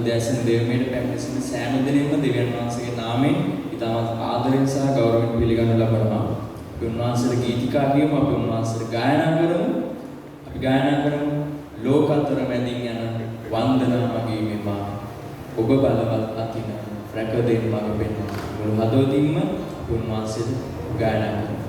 උදෑසන දේවමේට පැමිණ සෑම දිනෙම දෙවියන් වහන්සේගේ නාමයෙන් ඉතාමත් ආදරයෙන් සහ ගෞරවයෙන් පිළිගනු ලබනවා. අපි උන්වහන්සේට ගීතිකා කියමු, අපි උන්වහන්සේට ගායනා කරමු. අපි ගායනා කරමු ලෝකාන්තර මැදින් යන වන්දනා මගේ මෙමා ඔබ බලවත් අතින රැක දෙන්න මඟ පෙන්වනවා. මුළු හදවතින්ම අපි උන්වහන්සේට ගායනා කරමු.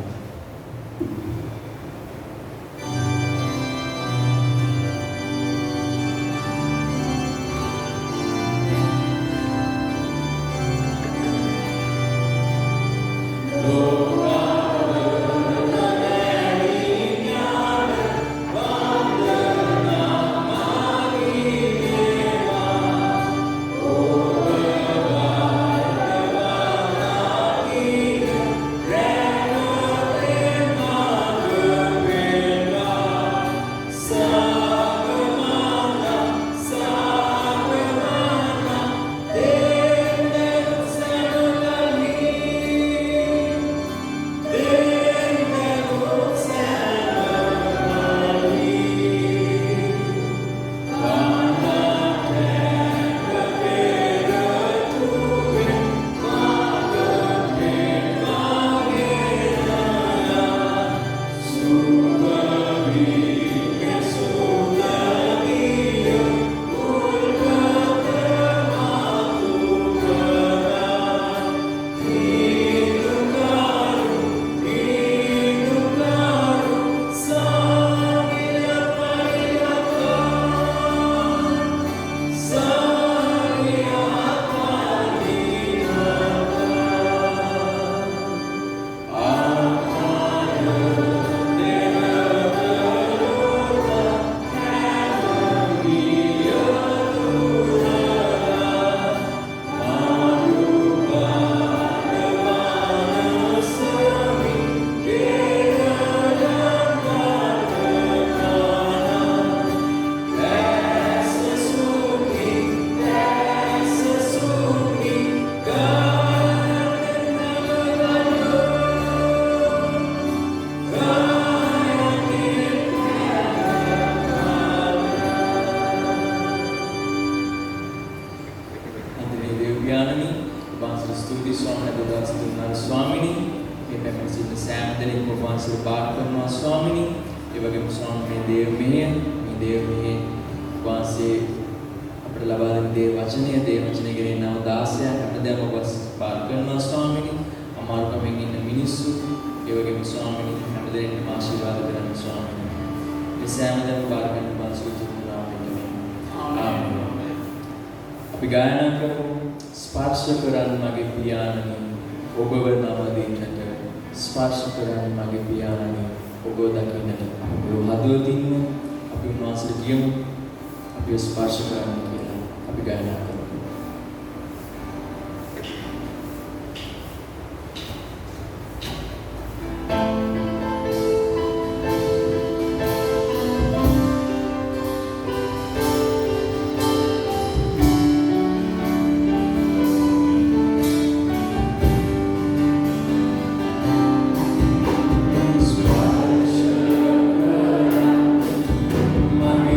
Mami,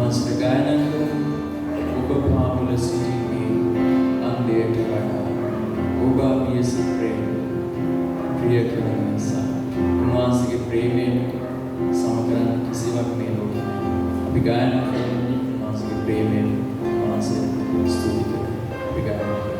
උන්වහන්සේ ගායනා කරමු. ඔබ පාමුල සිටින්නේ අන්දයට වඩා ඔබ අභියස ප්‍රේම ප්‍රිය කරන නිසා උන්වහන්සේගේ ප්‍රේමයෙන් සමකරන කිසිවක් මේ ලෝකේ නැහැ. අපි ගායනා කරමු උන්වහන්සේගේ ප්‍රේමයෙන් උන්වහන්සේ ස්තුති කරමු. අපි ගායනා කරමු.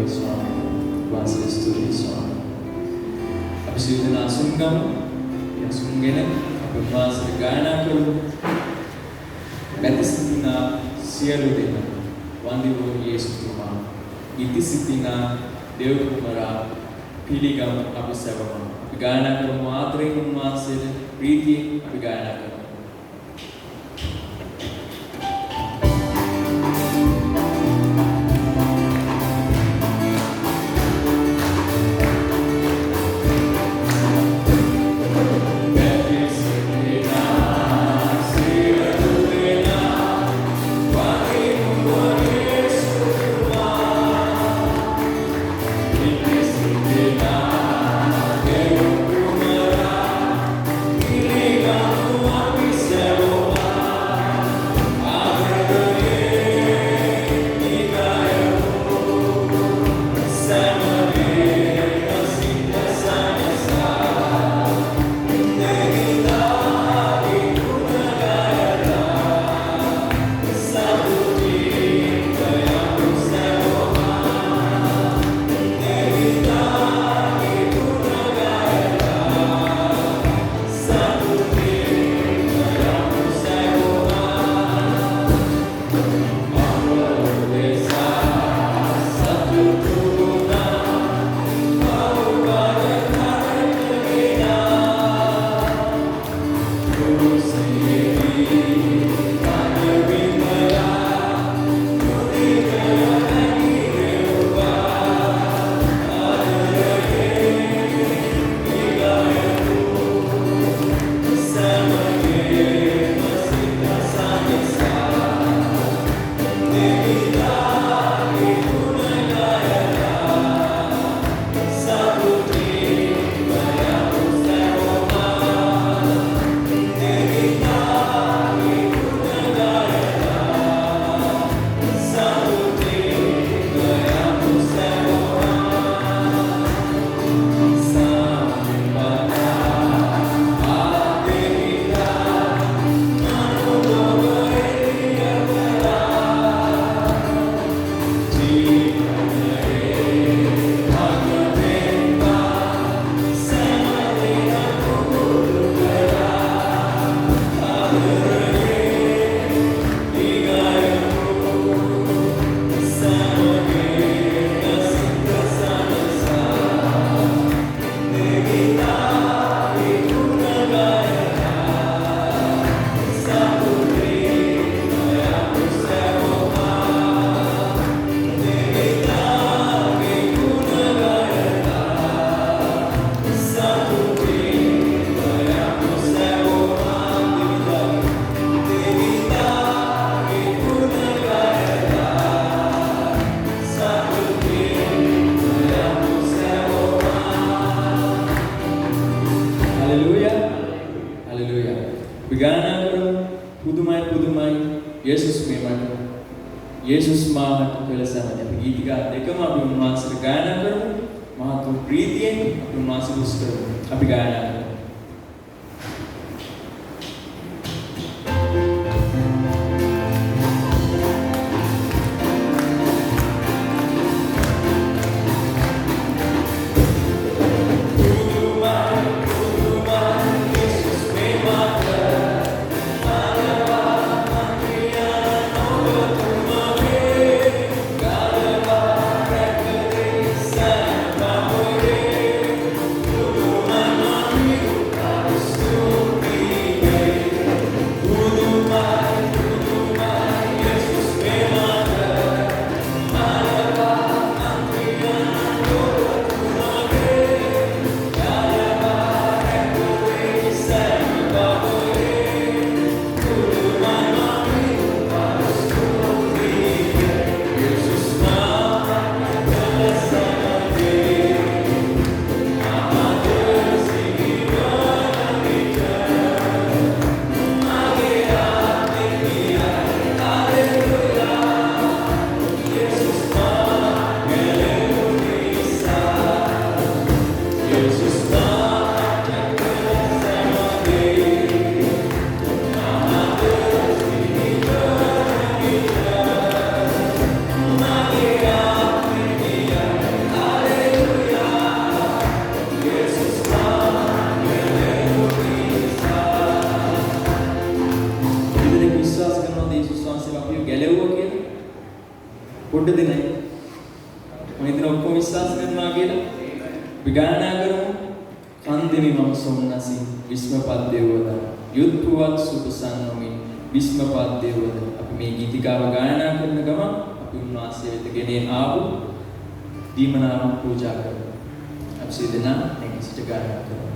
Swami, Vasily Swami. අපි සියලු දෙනා අසුන් ගමු. අසුන්ගෙන අපි උන්වහන්සේට ගායනා කරමු. බැතිසිතින සියලු දෙනා වන්දිවෝ යේසුස් තුමා ඉතිසිතින දේව කුමාරා පිළිගමු අපි සැවම. අපි ගායනා කරමු ආදරයෙන් උන්වහන්සේට ප්‍රීතියෙන් අපි ගායනා කරමු. යේසුස් මාහට පෙළසමද අපි ගීතිකා දෙකම අපි උන්වහන්සේට ගායනා කරමු. මහත් වූ ප්‍රීතියෙන් අපි උන්වහන්සේට උස් කරමු. අපි ගායනා කරමු. Thank you. සමින්දෙමි මම සොම්නසින් විස්මපත් දෙවවද යුත්පුවක් සුපසන්නමින් විස්මපත් දෙවවද අපි මේ ගීතිකාව ගායනා කරන ගමන් අපි උන්වහන්සේ වෙත ගෙනේ ආපු දීමනාව පූජා කරමු. අපි සියලු දෙනා නැගී සිට ගායනා කරමු.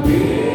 Yeah.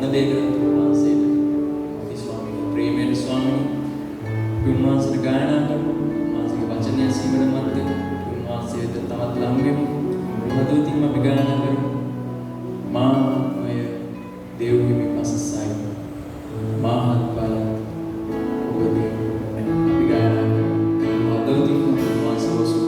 මොන දේ කරත් උන්වහන්සේට අපි ස්වාමීන් ප්‍රේමයෙන් ස්වාමීන් උන්වහන්සේට ගායනා කරමු. උන්වහන්සේගේ වචනය ඇසීමට මැද උන්වහන්සේට තවත් ලං වෙමු. මధుතින් අපි ගායනා කරමු. මාය දේවගේ පසසයි මාහත් බල ඔබගේ අපි ගායනා කරමු. මధుතින් උන්වහන්සේ වසු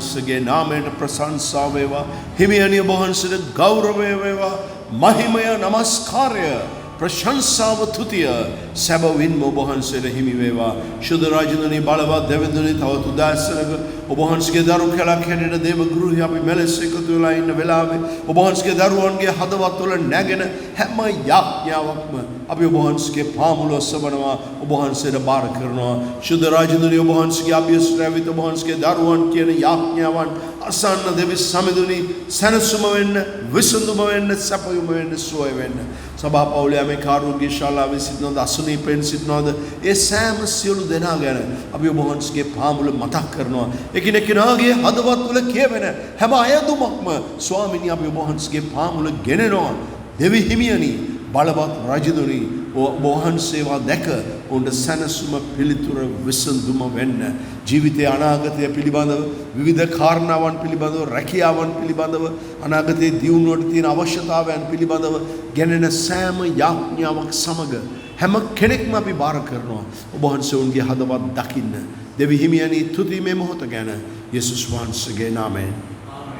වහන්සේගේ නාමයට ප්‍රශංසා වේවා. හිමියනි ඔබ වහන්සේට ගෞරවය වේවා. මහිමය නමස්කාරය ප්‍රශංසාව තුතිය සැබවින්ම ඔබ වහන්සේට හිමි වේවා. ශුද්ධ රාජධානී බලවත් දෙවිඳුනි තවත් උදාසනක ඔබ වහන්සේගේ දරු කැලක් හැටියට දේව ගෘහය අපි මෙලෙස එකතු වෙලා ඉන්න වෙලාවේ ඔබ වහන්සේගේ දරුවන්ගේ හදවත්වල නැගෙන හැම යාඥාවක්ම අපි ඔබ වහන්සේගේ පාමුල ඔසවනවා. ඔබ වහන්සේට බාර කරනවා. ශුද්ධ රාජධානී ඔබ වහන්සේගේ අභිශ්‍රාවිත ඔබ වහන්සේගේ දරුවන් කියන යාඥාවන් අසන්න දෙවි සමිඳුනි සනසුම වෙන්න, විසඳුම වෙන්න, සැපයුම වෙන්න, සුවය වෙන්න. සභා පවුලේ මේ ආරෝග්‍ය ශාලාවේ සිටිනවද, අසනීපෙන් සිටිනවද, ඒ සෑම සියලු දෙනා ගැන අපි ඔබ වහන්සේගේ පාමුල මතක් කරනවා. එකිනෙකාගේ හදවත් වල කියවෙන හැම අයදුමක්ම ස්වාමිනී අපි ඔබ වහන්සේගේ පාමුල ගෙනෙනවා. දෙවි හිමියනි බලවත් රජදුනි ඔබ වහන්සේවා දැක උන්ට සැනසුම පිළිතුර විසඳුම වෙන්න. ජීවිතයේ අනාගතය පිළිබඳව විවිධ කාරණාවන් පිළිබඳව රැකියාවන් පිළිබඳව අනාගතයේ දියුණුවට තියෙන අවශ්‍යතාවයන් පිළිබඳව ගැනෙන සෑම යාඥාවක් සමග හැම කෙනෙක්ම අපි බාර කරනවා. ඔබ වහන්සේ උන්ගේ හදවත් දකින්න. දෙවි හිමියනි තුති මේ මොහොත ගැන යේසුස් වහන්සේගේ නාමයෙන්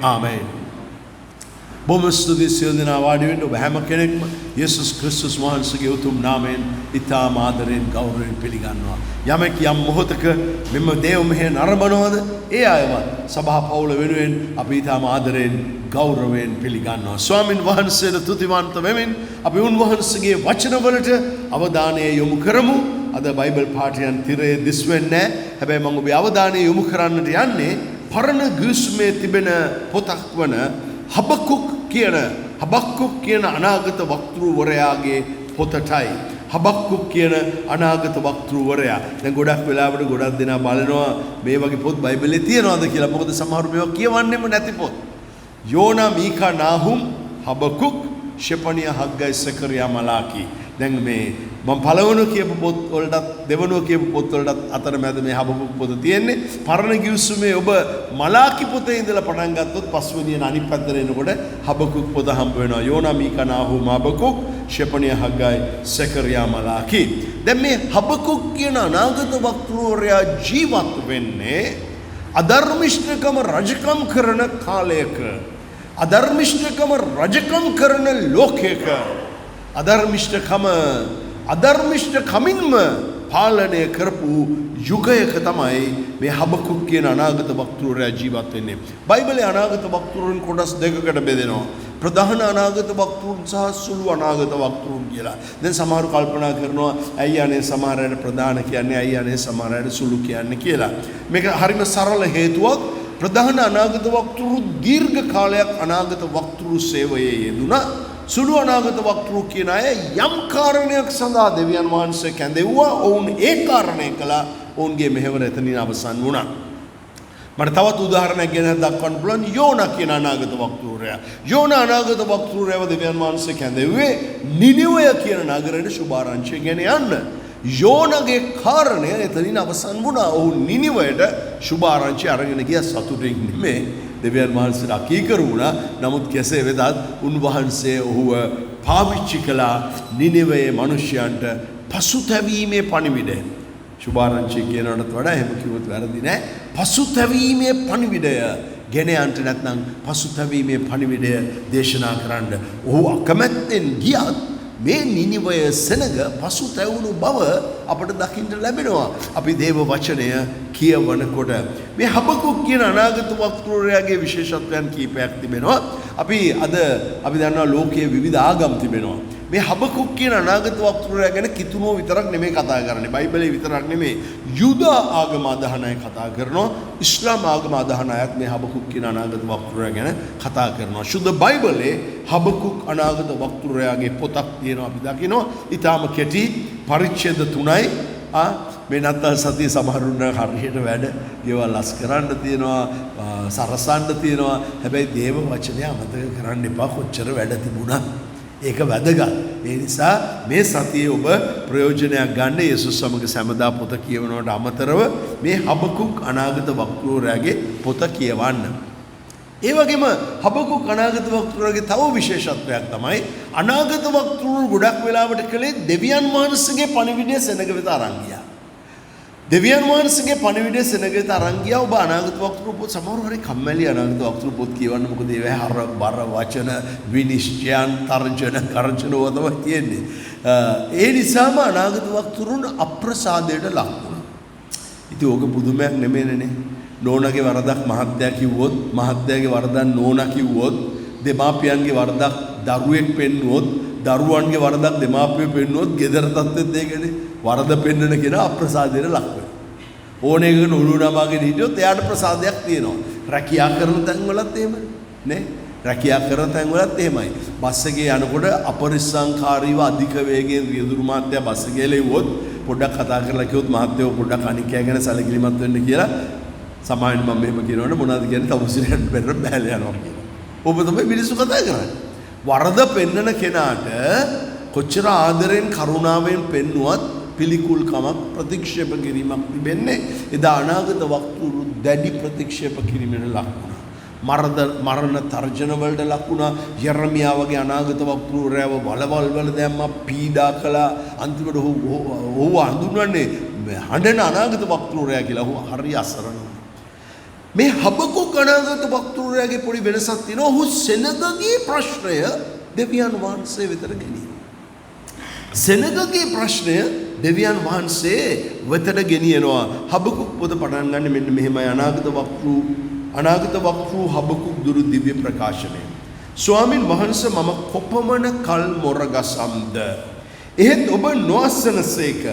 ආමේන්. බොහොම ස්තුතියි සියලු දෙනා වාඩි වෙන්න. ඔබ හැම කෙනෙක්ම යේසුස් ක්‍රිස්තුස් වහන්සේගේ උතුම් නාමයෙන් ඉතාම ආදරයෙන් ගෞරවයෙන් පිළිගන්නවා. යමෙක් යම් මොහොතක මෙම දේව මෙහෙය නරඹනවද ඒ අයවත් සභා පවුල වෙනුවෙන් අපි ඉතාම ආදරයෙන් ගෞරවයෙන් පිළිගන්නවා. ස්වාමින් වහන්සේට තුතිවන්ත වෙමින් අපි උන්වහන්සේගේ වචනවලට අවධානය යොමු කරමු. අද බයිබල් පාඨයන් තිරයේ දිස් වෙන්නේ නැහැ. හැබැයි මම ඔබේ අවධානය යොමු කරන්නට යන්නේ පරණ ගිවිසුමේ තිබෙන පොතක් වන හබක්කුක් කියන අනාගත වක්තෘවරයාගේ පොතටයි. හබක්කුක් කියන අනාගත වක්තෘවරයා. දැන් ගොඩක් වෙලාවට ගොඩක් දෙනා බලනවා මේ වගේ පොත් බයිබලේ තියනවාද කියලා. මොකද සමහර මේවා කියවන්නෙම නැති පොත්. යෝනා, මීකා, නාහුම්, හබකුක්, ෂෙපනියා, හග්ගයි, සකරියා, මලාකී. දැන් මේ මම පළවෙනි කියපු පොත් වලටත් දෙවෙනි කියපු පොත් වලටත් අතරමැද මේ හබකුක් පොත තියෙන්නේ. පරණ ගිවිසුමේ ඔබ මලාකි පොතේ ඉඳලා පටන් ගත්තොත් පස්වෙනියන අනිත් පැත්තට එනකොට හබකුක් පොත හම්බ වෙනවා. යෝනා, මීකා, නාහුම්, හබකුක්, ෂෙපනියා, හග්ගයි, සකරියා, මලාකී. දැන් මේ හබකුක් කියන අනාගත වක්තෘවරයා ජීවත් වෙන්නේ අධර්මිෂ්ඨකම රජකම් කරන කාලයක. අධර්මිෂ්ඨකම රජකම් කරන ලෝකයක. අධර්මිෂ්ඨකමින්ම පාලනය කරපු යුගයක තමයි මේ හබකුක් කියන අනාගත වක්තෘවරයා ජීවත් වෙන්නේ. බයිබලයේ අනාගත වක්තෘවරුන් කොටස් දෙකකට බෙදෙනවා. ප්‍රධාන අනාගත වක්තෘන් සහ සුළු අනාගත වක්තෘන් කියලා. දැන් සමහරු කල්පනා කරනවා ඇයි අනේ සමහර අය ප්‍රධාන කියන්නේ, ඇයි අනේ සමහර අය සුළු කියන්නේ කියලා. මේක හරිම සරල හේතුවක්. ප්‍රධාන අනාගත වක්තෘ දීර්ඝ කාලයක් අනාගත වක්තෘ සේවයේ යෙදුණා. සුළු අනාගත වක්තෘ කියන අය යම් කාරණයක් සඳහා දෙවියන් වහන්සේ කැඳෙව්වා. ඔවුන් ඒ කාරණය කළා. ඔවුන්ගේ මෙහෙවර එතනින් අවසන් වුණා. මට තවත් උදාහරණයක් ගැන දක්වන්න පුළුවන්. යෝනා කියන අනාගත වක්තෘවරයා. යෝනා අනාගත වක්තෘවරයාව දෙවියන් වහන්සේ කැඳෙව්වේ නිනිවය කියන නගරයට සුභාරංචිය ගෙන යන්න. යෝනාගේ කාරණය එතනින් අවසන් වුණා. ඔහු නිනිවයට සුභාරංචිය අරගෙන ගියා. සතුටින් නෙමෙයි, දෙවියන් වහන්සේට අකීකරු වුණා. නමුත් කෙසේ වෙතත් උන්වහන්සේ ඔහුව පාවිච්චි කළා නිනිවයේ මිනිසයන්ට පසුතැවීමේ පණිවිඩය. සුභාරංචිය කියනවටත් වඩා එහෙම කිව්වොත් වැරදි නෑ. පසුතැවීමේ පණිවිඩය ගෙන යන්න නැත්නම් පසුතැවීමේ පණිවිඩය දේශනා කරන්න ඔහු අකමැත්තෙන් ගියත් මේ නිනිවය සෙනග පසුතැවුණු බව අපට දකින්න ලැබෙනවා. අපි දේව වචනය කියවනකොට මේ හබකුක් කියන අනාගත වක්තෘවරයාගේ විශේෂත්වයන් කීපයක් තිබෙනවා. අපි දන්නවා ලෝකයේ විවිධ ආගම් තිබෙනවා. මේ හබකුක් කියන අනාගත වක්තෘවරයා ගැන කිතුනෝ විතරක් නෙමෙයි කතා කරන්නේ. බයිබලයේ විතරක් නෙමෙයි. යුදා ආගම අදහන අය කතා කරනවා. ඉස්ලාම් ආගම අදහන අයත් මේ හබකුක් කියන අනාගත වක්තෘවරයා ගැන කතා කරනවා. සුද්ධ බයිබලයේ හබකුක් අනාගත වක්තෘවරයාගේ පොතක් තියෙනවා අපි දකිනවා. ඊටාම කෙටි පරිච්ඡේද 3යි. මේ නත්තල් සතිය සමහරුන්න හරියට වැඩ ගෙවල් ලස් කරන්න තියෙනවා, සරසන්න තියෙනවා. හැබැයි දේව වචනය අමතක කරන්න එපා. කොච්චර වැඩ තිබුණත් ඒක වැදගත්. ඒ නිසා මේ සතියේ ඔබ ප්‍රයෝජනයක් ගන්න යේසුස් සමග සැමදා පොත කියවනවට අමතරව මේ හබකුක් අනාගත වක්තෘවරයාගේ පොත කියවන්න. ඒ වගේම හබකුක් අනාගත වක්තෘවරයාගේ තව විශේෂත්වයක් තමයි අනාගත වක්තෘවරු ගොඩක් වෙලාවට කලේ දෙවියන් වහන්සේගේ පණිවිඩය සෙනග වෙත අරන් ගියා. දෙවියන් වහන්සේගේ පණිවිඩය සෙනග වෙත අරන් ගියා. ඔබ අනාගත වක්තෘ පොත් සමහරව හරි කම්මැලි අනාගත වක්තෘ පොත් කියවන්න. මොකද ඒවා හර බර වචන විනිශ්චයන් තර්ජන කරජනව තමයි තියෙන්නේ. ඒ නිසාම අනාගත වක්තෘන් අප්‍රසාදයට ලක් වුණා. ඉතින් ඕක පුදුමයක් නෙමෙයිනේ. නෝනාගේ වරදක් මහත්තයා කිව්වොත්, මහත්තයාගේ වරදක් නෝනා කිව්වොත්, දෙමාපියන්ගේ වරදක් දරුවෙක් පෙන්නුවොත්, දරුවන්ගේ වරදක් දෙමාපියෝ පෙන්නුවොත්, ගෙදර තත්ත්වෙත් ඒකනේ. වරද පෙන්වන කෙනා අප්‍රසාදයට ලක් වෙනවා. ඕන එකකට උළු නමාගෙන හිටියොත් එයාට ප්‍රසාදයක් තියෙනවා. රැකියා කරන තැන්වලත් එහෙමයි නේ. රැකියා කරන තැන්වලත් එහෙමයි. බස් එකේ යනකොට අපරිස්සම්කාරීව අධික වේගයෙන් රියදුරු මාත්‍යා බස් එකේ ලෙව්වොත් පොඩ්ඩක් කතා කරලා කිව්වොත් මහත්තයෝ පොඩ්ඩක් අනිකයා ගැන සැලකිලිමත් වෙන්න කියලා සමාවෙන්න මම මෙහෙම කියනවනේ මොනවද කියන්නේ තවුසිරෙන් බැලර බැලලා යනවා කියලා. ඔබ තමයි මිනිස්සු කතා කරන්නේ. වරද පෙන්වන කෙනාට කොච්චර ආදරෙන් කරුණාවෙන් පෙන්නුවත් පිළිකුල්කමක් ප්‍රතික්ෂේප කිරීමක් තිබෙන්නේ. එදා අනාගත වක්තෘ දැඩි ප්‍රතික්ෂේප කිරීමට ලක් වුණා. මරණ තර්ජන වලට ලක් වුණා. යර්මියා වගේ අනාගත වක්තෘරයව වලවල් වල දැම්මා, පීඩා කළා. අන්තිමට ඔහු හඳුන්වන්නේ හඬන අනාගත වක්තෘරයා කියලා. ඔහු හරි අසරණ වුණා. මේ හබකුක් අනාගත වක්තෘයාගේ පොඩි වෙනසක් තියෙනවා. ඔහු සෙනගගේ ප්‍රශ්නය දෙවියන් වහන්සේ වෙතට ගෙනියනවා. සෙනගගේ ප්‍රශ්නය දෙවියන් වහන්සේ වෙතට ගෙනියනවා. හබකුක් පොත පටන් ගන්න මෙන්න මෙහෙමයි. අනාගත වක්තෘ හබකුක් දුරු දිව්‍ය ප්‍රකාශනය. ස්වාමින් වහන්සේ මම කොපමණ කල් මොරගසම්ද? එහෙත් ඔබ නොඅසනසේක.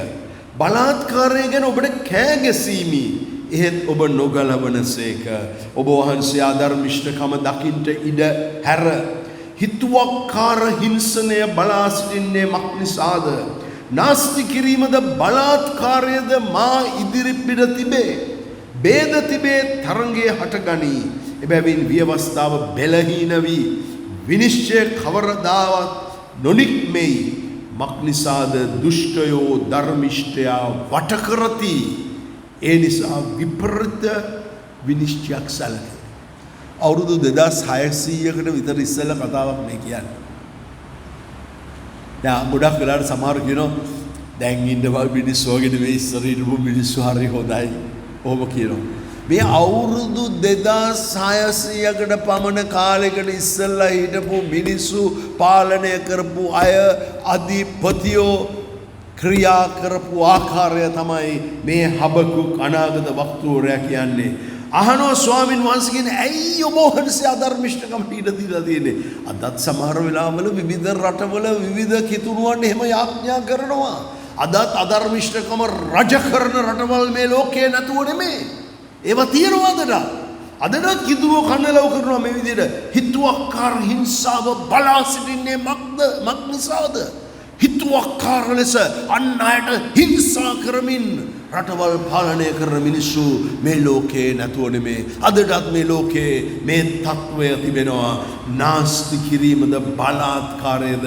බලාත්කාරය ගැන ඔබට කෑ ගැසීමි. එහෙත් ඔබ නොගලවනසේක. ඔබ වහන්සේ අධර්මිෂ්ඨකම දකින්ට ඉඩ හැර හිතුවක්කාර හිංසනය බලා සිටින්නේ මක් නිසාද? නාස්ති කිරීමද බලාත්කාරයද මා ඉදිරිපිට තිබේ. බේද තිබේ තරංගයේ හටගනී. එබැවින් ව්‍යවස්ථාව බෙලහීන වී විනිශ්චය කවරදාවත් නොනික්මෙයි. මක් නිසාද දුෂ්ටයෝ ධර්මිෂ්ඨයා වට කරති. ඒ නිසා විපරිත විනිශ්චයක් සැලකේ. අවුරුදු 2600කට විතර ඉස්සෙල්ලා කතාවක් මේ කියන්නේ. දැන් ගොඩක් වෙලාවට සමහර කියනවා දැන් ඉන්නවා මිනිස්සු වගේ නෙවෙයි ඉස්සර හිටපු මිනිස්සු හරි හොඳයි. ඔහොම කියනවා. මේ අවුරුදු 2600කට පමණ කාලයකට ඉස්සෙල්ලා හිටපු මිනිස්සු පාලනය කරපු අය අධිපතියෝ ක්‍රියා කරපු ආකාරය තමයි මේ හබකුක් අනාගත වක්තෘයා කියන්නේ. අහනවා ස්වාමින් වහන්සේගෙන් ඇයි ඔබ වහන්සේ අධර්මිෂ්ඨකමට ඉඩ දීලා තියෙන්නේ? අදත් සමහර වෙලාවල විවිධ රටවල විවිධ කිතුණුවන් එහෙම යාඥා කරනවා. අදත් අධර්මිෂ්ඨකම රජ කරන රටවල් මේ ලෝකේ නැතුව නෙමෙයි. ඒවා තියෙනවා අදට කිතුණුව කන්නලව කරනවා මේ විදිහට. හිතුවක්කාර හිංසාව බලා සිටින්නේ මක් නිසාද? හිතුවක්කාර ලෙස අන් අයට හිංසා කරමින් රටවල් පාලනය කරන මිනිස්සු මේ ලෝකේ නැතුව නෙමේ. අදටත් මේ ලෝකේ මේ තත්වය තිබෙනවා. නාස්ති කිරීමද බලාත්කාරයද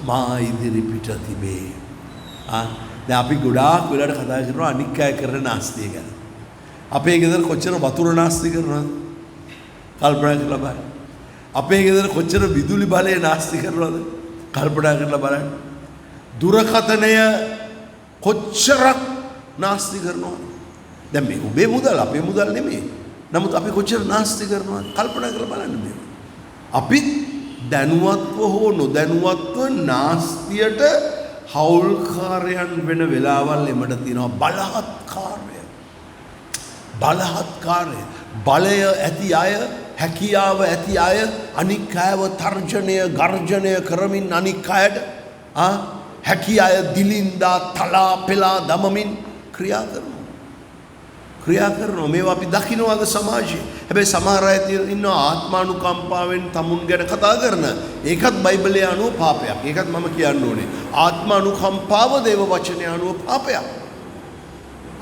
මා ඉදිරිපිට තිබේ. දැන් අපි ගොඩාක් වෙලාවට කතා කරනවා අනික් අය කරන නාස්තිය ගැන. අපේ ගෙදර කොච්චර වතුර නාස්ති කරනවද? කල්පනා කරලා බලන්න. අපේ ගෙදර කොච්චර විදුලි බලය නාස්ති කරනවද? කල්පනා කරලා බලන්න. දුරකථනය කොච්චරක් නාස්ති කරනවා. දැන් මේ ඔබේ මුදල් අපේ මුදල් නෙමෙයි. නමුත් අපි කොච්චර නාස්ති කරනවද? කල්පනා කරලා බලන්න මේ. අපි දැනුවත්ව හෝ නොදැනුවත්ව නාස්තියට හවුල්කාරයන් වෙන වෙලාවල් එමට තියෙනවා. බලහත්කාරය. බලය ඇති අය, හැකියාව ඇති අය අනික් අයව තර්ජනය ගර්ජනය කරමින් අනික් අයට හැකි අය දිලින්දා තලා පෙලා දමමින් ක්‍රියා කරනවා. මේවා අපි දකින්නවාද සමාජයේ? හැබැයි සමහර අය ඉන්නවා ආත්මානුකම්පාවෙන් තමුන් ගැන කතා කරන. ඒකත් බයිබලයේ අනුව පාපයක්. ඒකත් මම කියන්න ඕනේ. ආත්මානුකම්පාව දේව වචනය අනුව පාපයක්.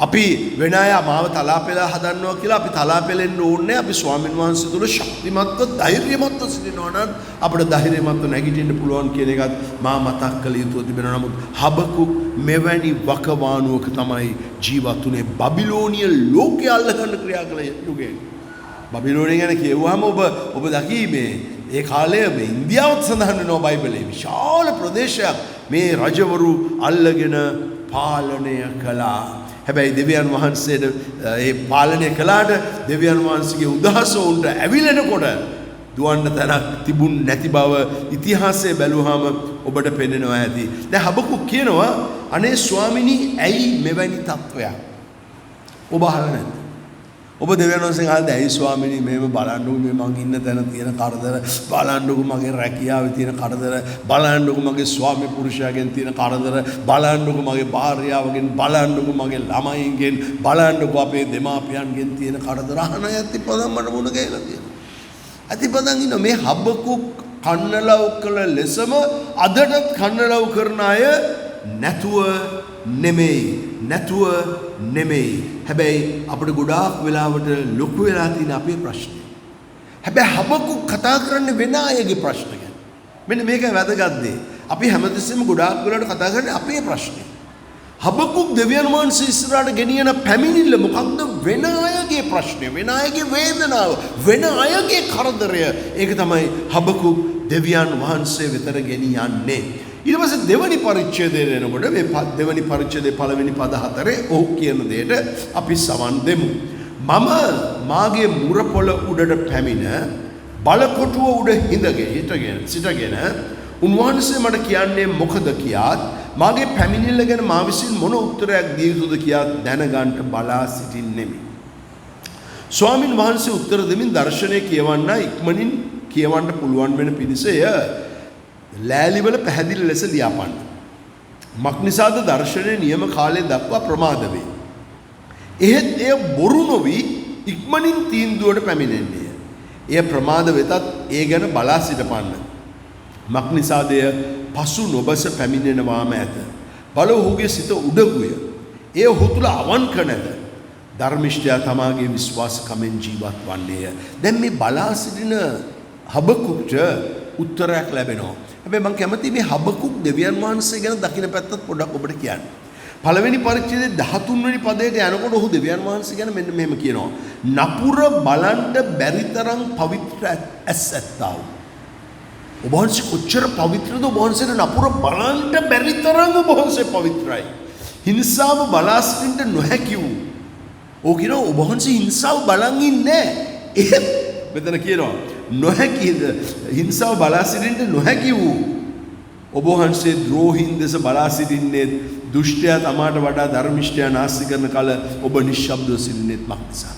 අපි වෙන අය මාව තලා පෙලා හදන්නවා කියලා අපි තලා පෙලෙන්න ඕනේ. අපි ස්වාමීන් වහන්සේ තුල ශක්තිමත්ව ධෛර්යමත්ව සිටිනවා නම් අපිට ධෛර්යමත්ව නැගිටින්න පුළුවන් කියන එකත් මා මතක් කළ යුතුව තිබෙනවා. නමුත් හබකුක් මෙවැනි වකවානුවක තමයි ජීවත් වුනේ. බබිලෝනිය ලෝකය අල්ලගන්න ක්‍රියා කළ යුගයේ. බබිලෝනිය ගැන කියවුවාම ඔබ දකී ඒ කාලයේ මේ ඉන්දියාවත් සඳහන් වෙනවා බයිබලයේ. විශාල ප්‍රදේශයක් මේ රජවරු අල්ලගෙන පාලනය කළා. හැබැයි දෙවියන් වහන්සේට ඒ පාලනය කළාට දෙවියන් වහන්සේගේ උදහස උන්ට ඇවිලෙනකොට දුවන්න තැනක් තිබුණ නැති බව ඉතිහාසයේ බැලුවාම ඔබට පේනවා ඇති. දැන් හබකුක් කියනවා අනේ ස්වාමිනී ඇයි මෙවැනි තත්වයක්? ඔබ අහලා නැද්ද? ඔබ දෙවියන් වහන්සේගෙන් අහලා ඇයි ස්වාමිනී මේව බලන්නකො මේ මං ඉන්න තැන තියෙන කරදර, බලන්නකො මගේ රැකියාවේ තියෙන කරදර, බලන්නකො මගේ ස්වාමි පුරුෂයාගෙන් තියෙන කරදර, බලන්නකො මගේ භාර්යාවගෙන්, බලන්නකො මගේ ළමයින්ගෙන්, බලන්නකො අපේ දෙමාපියන්ගෙන් තියෙන කරදර. අහන යතිපදම් මට මුණ ගැහිලා තියෙනවා. අතිපදම් ඉන්න මේ හබකුක් කන්නලව් කළ ලෙසම අදටත් කන්නලව් කරන අය නැතුව නෙමෙයි. හැබැයි අපිට ගොඩාක් වෙලාවට ලොකු වෙලා තියෙන අපේ ප්‍රශ්නේ. හැබැයි හබකුක් කතා කරන්නේ වෙන අයගේ ප්‍රශ්න ගැන. මෙන්න මේක වැදගත් දේ. අපි හැමතිස්සෙම ගොඩාක් වෙලාවට කතා කරන්නේ අපේ ප්‍රශ්නේ. හබකුක් දෙවියන් වහන්සේ ඉස්සරහට ගෙනියන පැමිණිල්ල මොකක්ද? වෙන අයගේ ප්‍රශ්නය, වෙන අයගේ වේදනාව, වෙන අයගේ කරදරය. ඒක තමයි හබකුක් දෙවියන් වහන්සේ වෙතට ගෙනියන්නේ. ඊට පස්සේ දෙවනි පරිච්ඡේදයේ එනකොට මේ දෙවනි පරිච්ඡේදයේ පළවෙනි පද 4 ඔහු කියන දෙයට අපි සවන් දෙමු. මම මාගේ මුරපොළ උඩට පැමිණ බලකොටුව උඩ සිටගෙන උන්වහන්සේ මට කියන්නේ මොකද කියාත් මාගේ පැමිණිල්ල ගැන මා විසින් මොන උත්තරයක් දිය යුතුද කියා දැනගන්න බලා සිටින්නෙමි. ස්වාමින් වහන්සේ උත්තර දෙමින් දර්ශනය කියවන්න ඉක්මනින් කියවන්න පුළුවන් වෙන පිණිස එය ලෑලිවල පැහැදිලි ලෙස ලියාපන්න. මක්නිසාද දර්ශනයේ නියම කාලය දක්වා ප්‍රමාද වේ. එහෙත් එය බොරු නොවි ඉක්මනින් තීන්දුවට පැමිණෙන්නේ. එය ප්‍රමාද වෙතත් ඒ ගැන බලා සිටපන්න. මක්නිසාද එය පසු නොබස පැමිණෙනවාම ඇත. බල ඔහුගේ සිත උඩගුය. එය ඔහු තුළ අවංක නැත. ධර්මිෂ්ඨයා තමාගේ විශ්වාසකමෙන් ජීවත් වන්නේය. දැන් මේ බලා සිටින හබකුක්ට උත්තරයක් ලැබෙනවා. හැබැයි මම කැමති මේ හබකුක් දෙවියන් වහන්සේ ගැන දකින්න පැත්තත් පොඩ්ඩක් ඔබට කියන්න. පළවෙනි පරිච්ඡේදයේ 13 වෙනි පදයට යනකොට ඔහු දෙවියන් වහන්සේ ගැන මෙන්න මෙහෙම කියනවා. නපුර බලන්න බැරි තරම් පවිත්‍ර ඇස් ඇත්තා වූ. ඔබ වහන්සේ කොච්චර පවිත්‍රද? ඔබ වහන්සේට නපුර බලන්න බැරි තරම් ඔබ වහන්සේ පවිත්‍රයි. හිංසාව බලා සිටින්න නොහැකි වූ. ඔව් කියනවා ඔබ වහන්සේ හිංසාව බලන් ඉන්නේ නැහැ. මෙතන කියනවා නොහැකිද හිංසාව බලා සිටින්න නොහැකි වූ. ඔබ වහන්සේ ද්‍රෝහීන් දෙස බලා සිටින්නේ දුෂ්ටයා තමාට වඩා ධර්මිෂ්ඨයා නාස්ති කරන කල ඔබ නිශ්ශබ්දව සිටින්නේත් මක් නිසා.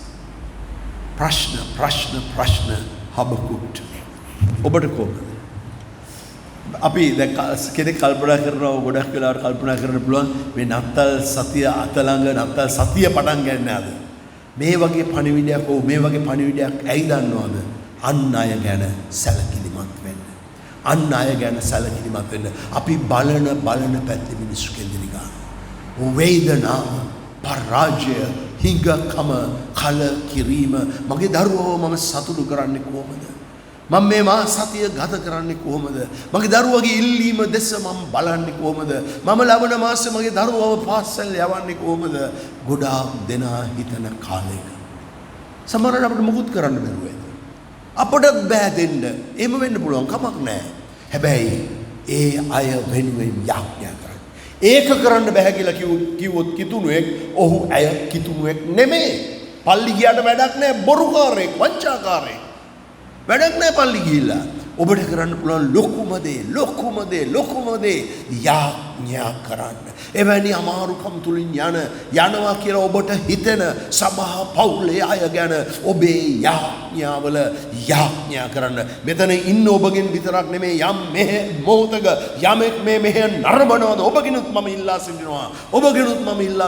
ප්‍රශ්න හබකුක්ට ඔබට කොහොමද? අපි දැන් කෙනෙක් කල්පනා කරනවා ගොඩක් වෙලාවට කල්පනා කරන්න පුළුවන් මේ නත්තල් සතිය අතලඟ නත්තල් සතිය පටන් ගන්න ආද මේ වගේ පණිවිඩයක් මේ වගේ පණිවිඩයක් ඇයි දන්නවද? අන් අය ගැන සැලකිලිමත් වෙන්න. අන් අය ගැන සැලකිලිමත් වෙන්න. අපි බලන පැත්තේ මිනිස්සු කෙන්දිරිගා. වේදනාව, පරාජය, හිඟකම, කල කිරීම මගේ දරුවව මම සතුටු කරන්නේ කොහොමද? මම මේ සතිය ගත කරන්නේ කොහොමද? මගේ දරුවගේ ඉල්ලීම දෙස මම බලන්නේ කොහොමද? මම ලබන මාසෙ මගේ දරුවව පාසල් යවන්නේ කොහොමද? ගොඩාක් දෙනා හිතන කාලයක සමහරවිට අපිට මුකුත් කරන්න බැරුව ඇත. අපටත් බෑ දෙන්න. එහෙම වෙන්න පුළුවන් කමක් නැහැ. හැබැයි ඒ අය වෙනුවෙන් යාඥා කරන්න. ඒක කරන්න බෑ කියලා කිව්වොත් කිතුණුවෙක් ඔහු ඇය කිතුණුවෙක් නෙමෙයි. පල්ලි ගියාට වැඩක් නැහැ. බොරුකාරයෙක්, වංචාකාරයෙක්. වැඩක් නැහැ පල්ලි ගිහිල්ලා. ඔබට කරන්න පුළුවන් ලොකුම දේ යාඥා කරන්න. එවැනි අමාරුකම් තුලින් යනවා කියලා ඔබට හිතෙන සභා පවුලේ අය ගැන ඔබේ යාඥාවල යාඥා කරන්න. මෙතන ඉන්න ඔබගෙන් විතරක් නෙමෙයි යම් මෙහෙ මොහොතක යමෙක් මේ මෙහෙ නරඹනවාද ඔබගෙනුත් මම ඉල්ලා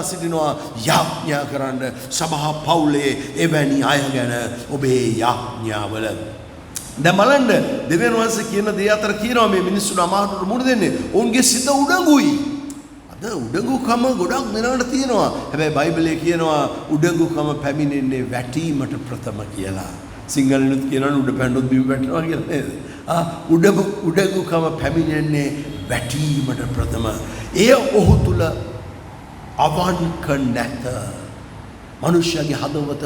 සිටිනවා යාඥා කරන්න. සභා පවුලේ එවැනි අය ගැන ඔබේ යාඥාවල දැන් බලන්න දෙවියන් වහන්සේ කියන දේ අතර කියනවා මේ මිනිස්සුන්ට අමාරුට මුණ දෙන්නේ. ඔවුන්ගේ සිත උඩඟුයි. අද උඩඟුකම ගොඩක් දෙනාට තියෙනවා. හැබැයි බයිබලයේ කියනවා උඩඟුකම පැමිණෙන්නේ වැටීමට ප්‍රථම කියලා. සිංහලෙනුත් කියනවා උඩ පැනනොත් බිම වැටෙනවා කියලා නේද? උඩඟුකම පැමිණෙන්නේ වැටීමට ප්‍රථම. එය ඔහු තුල අවංක නැත. මනුෂ්‍යගේ හදවත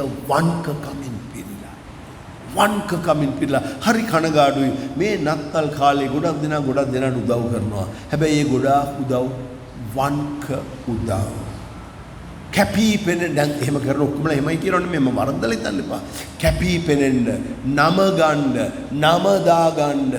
වංකකමින් පිරලා හරි කනගාඩුයි. මේ නත්තල් කාලේ ගොඩක් දෙනාට උදව් කරනවා. හැබැයි ඒ ගොඩාක් උදව් වංක උදව්. කැපී පෙනෙන්න දැන් එහෙම කරන ඔක්කොම එහෙමයි කියනවනේ මම වරද්දලා හිතන්න එපා. කැපී පෙනෙන්න, නම දාගන්න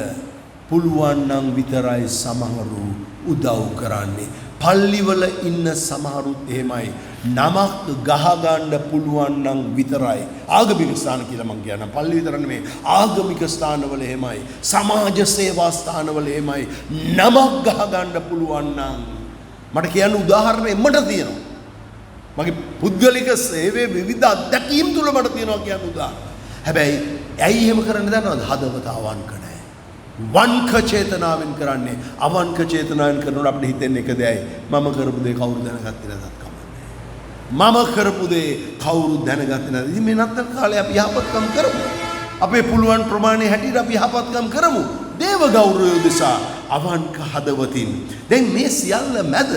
පුළුවන් නම් විතරයි සමහරු උදව් කරන්නේ. පල්ලිවල ඉන්න සමහරුත් එහෙමයි. නමක් ගහගන්න පුළුවන් නම් විතරයි. ආගමික ස්ථාන කියලා මම කියනවා. පල්ලි විතර නෙමෙයි. ආගමික ස්ථානවල එහෙමයි. සමාජ සේවා ස්ථානවල එහෙමයි. නමක් ගහගන්න පුළුවන් නම් මට කියන්න උදාහරණ එම්මට තියෙනවා. මගේ පුද්ගලික සේවයේ විවිධ අත්දැකීම් තුල මට තියෙනවා කියන්න උදාහරණ. හැබැයි ඇයි එහෙම කරන්නේ දන්නවද? හදවත අවංක නැහැ. වංක චේතනාවෙන් කරන්නේ. අවංක චේතනාවෙන් කරනකොට අපිට හිතෙන්නේ එක දෙයයි. මම කරපු දේ කවුරු දැනගත්තේ නැතත් කමන්නේ. මම කරපු දේ කවුරු දැනගත්තේ නැත. ඉතින් මේ නත්තල් කාලේ අපි යහපත්කම් කරමු. අපේ පුළුවන් ප්‍රමාණය හැටියට අපි යහපත්කම් කරමු. දේව ගෞරවය උදෙසා අවංක හදවතින්. දැන් මේ සියල්ල මැද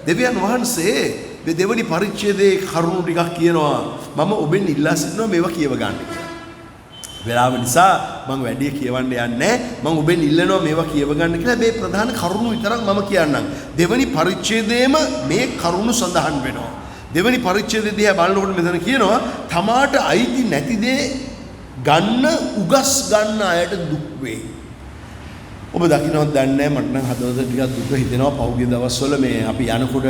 දෙවියන් වහන්සේ මේ දෙවනි පරිච්ඡේදයේ කරුණු ටිකක් කියනවා. මම ඔබෙන් ඉල්ලා සිටිනවා මේවා කියව ගන්න කියලා. වෙලාව නිසා මම වැඩි කියවන්න යන්නේ මම ඔබෙන් ඉල්ලනවා මේවා කියව ගන්න කියලා. මේ ප්‍රධාන කරුණු විතරක් මම කියන්නම්. දෙවනි පරිච්ඡේදයේම මේ කරුණු සඳහන් වෙනවා. දෙවනි පරිච්ඡේදයේ දිහා බලනකොට මෙතන කියනවා තමාට අයිති නැති දේ ගන්න උගස් ගන්න අයට දුක් වේ. ඔබ දකින්නවත් දන්නේ නැහැ මට නම් හදවත ටිකක් දුක හිතෙනවා පහුගිය දවස්වල මේ අපි යනකොට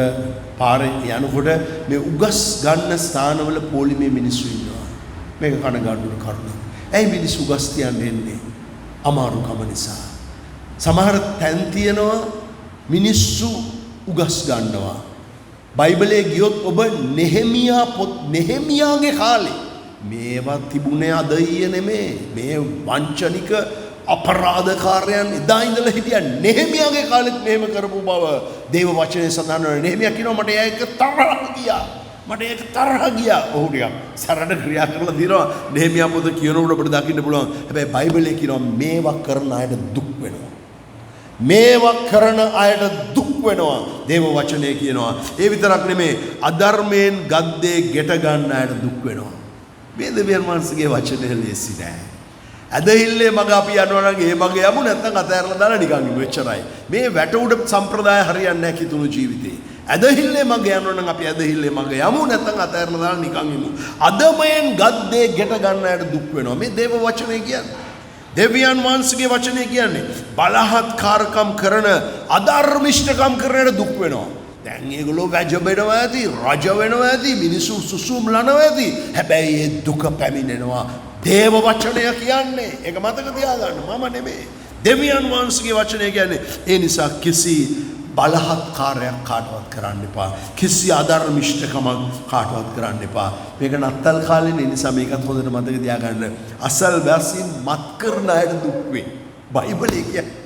පාරේ යනකොට මේ උගස් ගන්න ස්ථානවල පොලිමේ මිනිස්සු ඉන්නවා. මේක කනගාටුන කරුණක්. ඇයි මිනිස්සු උගස් තියන්නේ එන්නේ? අමාරුකම නිසා. සමහර තැන් තියෙනවා මිනිස්සු උගස් ගන්නවා. බයිබලයේ ගියොත් ඔබ නෙහෙමියාගේ කාලේ මේවා තිබුණේ අද ඊයේ නෙමේ. මේ වංචනික අපරාධකාරයන් එදා ඉඳලා හිටියා. නෙහෙමියාගේ කාලෙත් මෙහෙම කරපු බව දේව වචනේ සඳහන් වෙනවා. නෙහෙමියා කියනවා මට ඒක තරහ ගියා. ඔහු ටිකක් සරණ ක්‍රියා කරලා දිනවා. නෙහෙමියා පොත කියනකොට අපිට දකින්න පුළුවන්. හැබැයි බයිබලයේ කියනවා මේවා කරන අයට දුක් වෙනවා. මේවා කරන අයට දුක් වෙනවා. දේව වචනේ කියනවා. ඒ විතරක් නෙමේ අධර්මයෙන් ගද්දේ ගෙට ගන්න අයට දුක් වෙනවා. මේ දෙවියන් වහන්සේගේ වචනේ ලේසි නෑ. ඇදහිල්ලේ මග අපි යනවා නම් ඒ මග යමු නැත්නම් අතහැරලා දාලා නිකන් ඉමු එච්චරයි. මේ වැට උඩ සම්ප්‍රදාය හරියන්නේ නැහැ කිතුණු ජීවිතේ. ඇදහිල්ලේ මග යනවා නම් අපි ඇදහිල්ලේ මග යමු නැත්නම් අතහැරලා දාලා නිකන් ඉමු. අදමයෙන් ගද්දේ ගෙට ගන්න අයට දුක් වෙනවා. මේ දේව වචනේ කියන්නේ. දෙවියන් වහන්සේගේ වචනේ කියන්නේ බලහත්කාරකම් කරන අධර්මිෂ්ඨකම් කරන දුක් වෙනවා. දැන් ඒගොල්ලෝ වැජබෙනවා ඇති, රජ වෙනවා ඇති, මිනිස්සු සුසුම් ලනවා ඇති. හැබැයි ඒ දුක පැමිණෙනවා. දේව වචනය කියන්නේ ඒක මතක තියාගන්න. මම නෙමෙයි. දෙවියන් වහන්සේගේ වචනය කියන්නේ. ඒ නිසා කිසි බලහත්කාරයක් කාටවත් කරන්න එපා. කිසි අධර්මිෂ්ඨකමක් කාටවත් කරන්න එපා. මේක නත්තල් කාලේ නිසා මේකත් හොඳට මතක තියාගන්න. අසල් වාසීන් මත් කරන අයට දුක් වේ. බයිබලයේ කියන්නේ.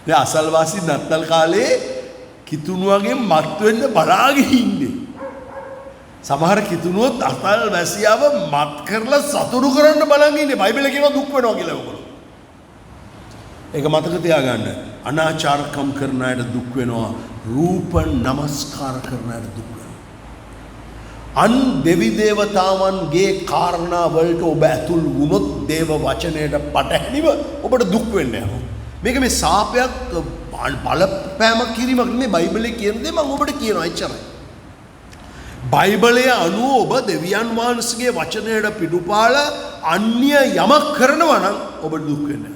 දැන් අසල් වාසීන් නත්තල් කාලේ කිතුණුවගේ මත් වෙන්න බලාගෙන ඉන්නේ. සමහර කිතුණුවොත් අසල් වැසියාව මත් කරලා සතුටු කරන්න බලන් ඉන්නේ. බයිබලයේ කියනවා දුක් වෙනවා කියලා ඔයගොල්ලෝ. ඒක මතක තියාගන්න. අනාචාරකම් කරන අයට දුක් වෙනවා. රූප නමස්කාර කරන අයට දුක් වෙනවා. අන් දෙවි දේවතාවන්ගේ කාරණා වලට ඔබ ඇතුල් වුණොත් දේව වචනයට පටහැනිව ඔබට දුක් වෙන්නේ නැහැ. මේක මේ සාපයක් බලපෑමක් කිරීමක් නෙමෙයි. බයිබලයේ කියන දේ මම ඔබට කියනවා එච්චරයි. බයිබලයේ අනුව ඔබ දෙවියන් වහන්සේගේ වචනයට පිටුපාල අන්‍ය යමක් කරනවා නම් ඔබට දුක් වෙන්නේ.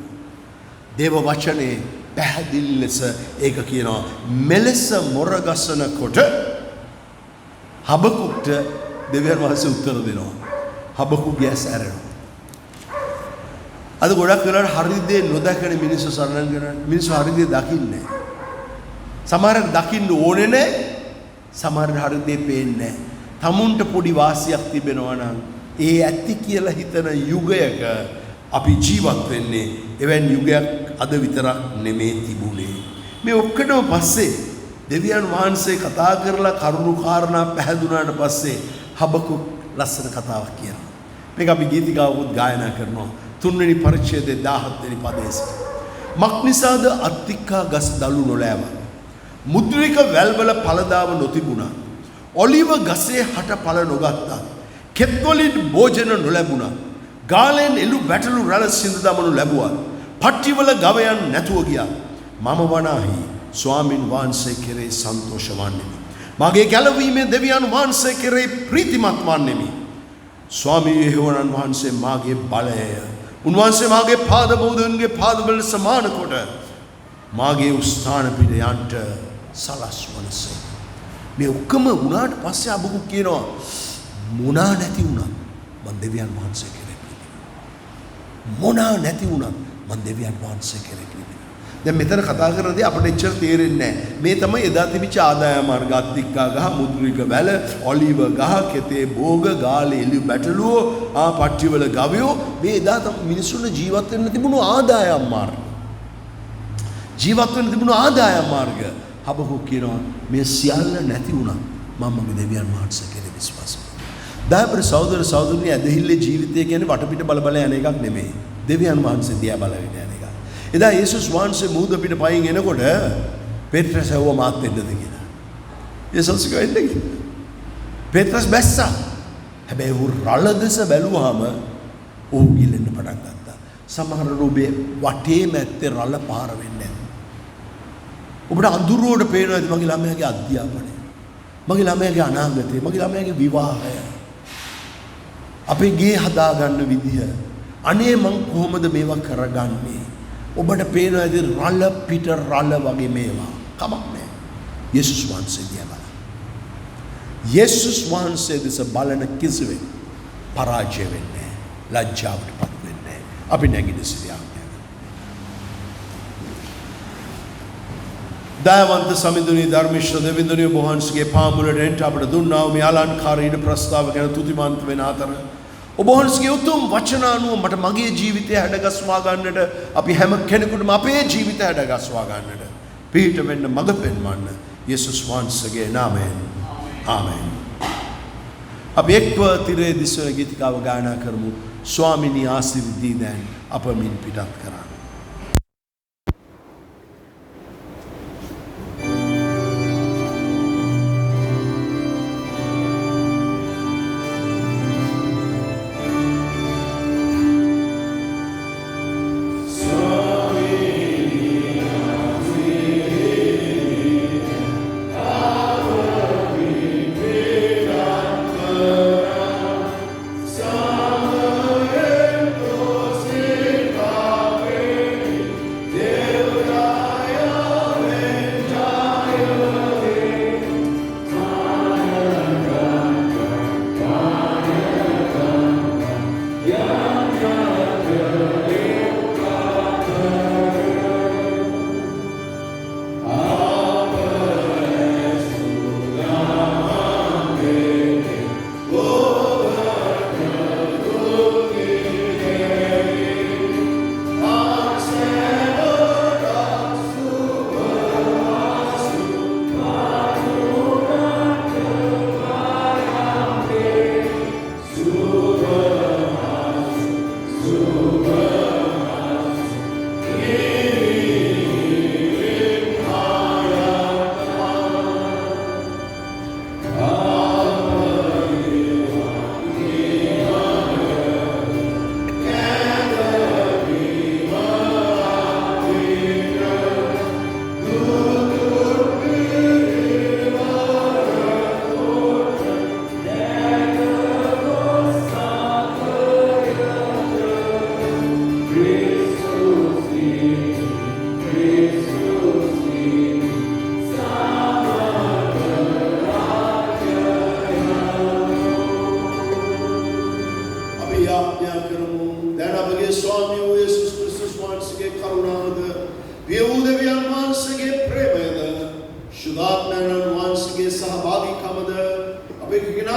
දේව වචනේ පැහැදිලි ලෙස ඒක කියනවා. මෙලෙස මොරගසන කොට හබකුක්ට දෙවියන් වහන්සේ උත්තර දෙනවා. හබකුක් ගැස් ඇරෙනවා. අද ගොඩක් වෙලාවට හරි දේ නොදකන මිනිස්සු සරණ කරන මිනිස්සු හරි දේ දකින්නේ නැහැ. සමහරක් දකින්න ඕනේ නැහැ. සමහර හරි දේ පේන්නේ නැහැ. තමුන්ට පොඩි වාසියක් තිබෙනවා නම් ඒ ඇති කියලා හිතන යුගයක අපි ජීවත් වෙන්නේ. එවැනි යුගයක් අද විතරක් නෙමේ තිබුණේ. මේ ඔක්කොටම පස්සේ දෙවියන් වහන්සේ කතා කරලා කරුණු කාරණා පැහැදුනාට පස්සේ හබකුක් ලස්සන කතාවක් කියනවා. මේක අපි ගීතිකාවකුත් ගායනා කරනවා. 3 වෙනි පරිච්ඡේදයේ 17 වෙනි පදයේ සිට. මක්නිසාද අත්තික්කා ගස් දලු නොලෑව. මුද්‍රික වැල්වල පළදාව නොතිබුණා. ඔලිව ගසේ හට පළ නොගත්තා. කෙත්වලින් භෝජන නොලැබුණා. ගාලෙන් එළු වැටළු රළ සිඳ දමනු ලැබුවා. පට්ටිවල ගවයන් නැතුව ගියා. මම වනාහි ස්වාමින් වහන්සේ කෙරේ සන්තෝෂ වන්නෙමි. මගේ ගැලවීමේ දෙවියන් වහන්සේ කෙරේ ප්‍රීතිමත් වන්නෙමි. ස්වාමී යෙහෝවන් වහන්සේ මාගේ බලයය. උන්වහන්සේ මාගේ පාද බෝධුන්ගේ පාදවල සමාන කොට මාගේ උස්ථාන පිට යන්ට සලස්වනසේ. මේ ඔක්කොම වුණාට පස්සේ අබුකු කියනවා මොනා නැති වුණත් මම දෙවියන් වහන්සේ කෙරේ ප්‍රීතිමත්. මොනා නැති වුණත් මම දෙවියන් වහන්සේ කෙරේ ප්‍රීතිමත්. දැන් මෙතන කතා කරනදී අපිට එච්චර තේරෙන්නේ නැහැ. මේ තමයි එදා තිබිච්ච ආදායම මාර්ග අත්තික්කා ගහ, මුද්‍රික වැල, ඔලිව ගහ, කෙතේ භෝග, ගාලේ එළි බැටළුවෝ, පට්ටිවල ගවයෝ මේ එදා මිනිස්සුන්ට ජීවත් වෙන්න තිබුණු ආදායම් මාර්ග. ජීවත් වෙන්න තිබුණු ආදායම් මාර්ග. හබකුක් කියනවා මේ සියල්ල නැති වුණා මම මගේ දෙවියන් වහන්සේ කෙරේ විශ්වාස කරනවා. දායපර සහෝදර සහෝදරියනි ඇදහිල්ලේ ජීවිතය කියන්නේ වටපිට බල බල යන එකක් නෙමෙයි. දෙවියන් වහන්සේ දිහා බලගෙන යන එක. එදා යේසුස් වහන්සේ මූද පිට පයින් එනකොට පෙත්‍රස් ඇහුවා මාත් එන්නද කියලා. යේසුස් කිව්වා එන්න කියලා. පෙත්‍රස් බැස්සා. හැබැයි ඌ රළ දෙස බැලුවාම ඌ ගිලෙන්න පටන් ගත්තා. සමහර රෝබේ වටේ මැත්තේ රළ පාර වෙන්නේ නැහැ. ඔබට අඳුරුවට පේනවාද මගේ ළමයාගේ අධ්‍යාපනය? මගේ ළමයාගේ අනාගතය, මගේ ළමයාගේ විවාහය, අපේ ගේ හදාගන්න විදිය, අනේ මං කොහොමද මේවා කරගන්නේ? ඔබට පේනවා ඇති රළ පිට රළ වගේ මේවා. කමක් නැහැ. යේසුස් වහන්සේ දිහා බලන්න. යේසුස් වහන්සේ දෙස බලන කිසිවෙක් පරාජය වෙන්නේ නැහැ. ලැජ්ජාවට පත් වෙන්නේ නැහැ. අපි නැගිට සිටියා. දයාවන්ත සමිඳුනි ධර්මිෂ්ඨ දෙවිඳුනි ඔබ වහන්සේගේ පාමුලට එන්ට අපට දුන්නා වූ මේ අලංකාරී ප්‍රස්තාව ගැන තුතිමන්ත වෙන අතර ඔබ වහන්සේගේ උතුම් වචන අනුව මට මගේ ජීවිතය හැඩගස්වා ගන්නට, අපි හැම කෙනෙකුටම අපේ ජීවිතය හැඩගස්වා ගන්නට පිහිට වෙන්න මඟ පෙන්වන්න යේසුස් වහන්සේගේ නාමයෙන් ආමෙන්. අපි එක්ව තිරේ දිස්වන ගීතිකාව ගායනා කරමු. ස්වාමිනී ආශිර්වදී දැන් අප මින් පිටත් කරා.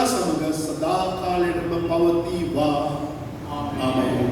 සමග සදා කාලයටම පවතිවා. ආමේන්.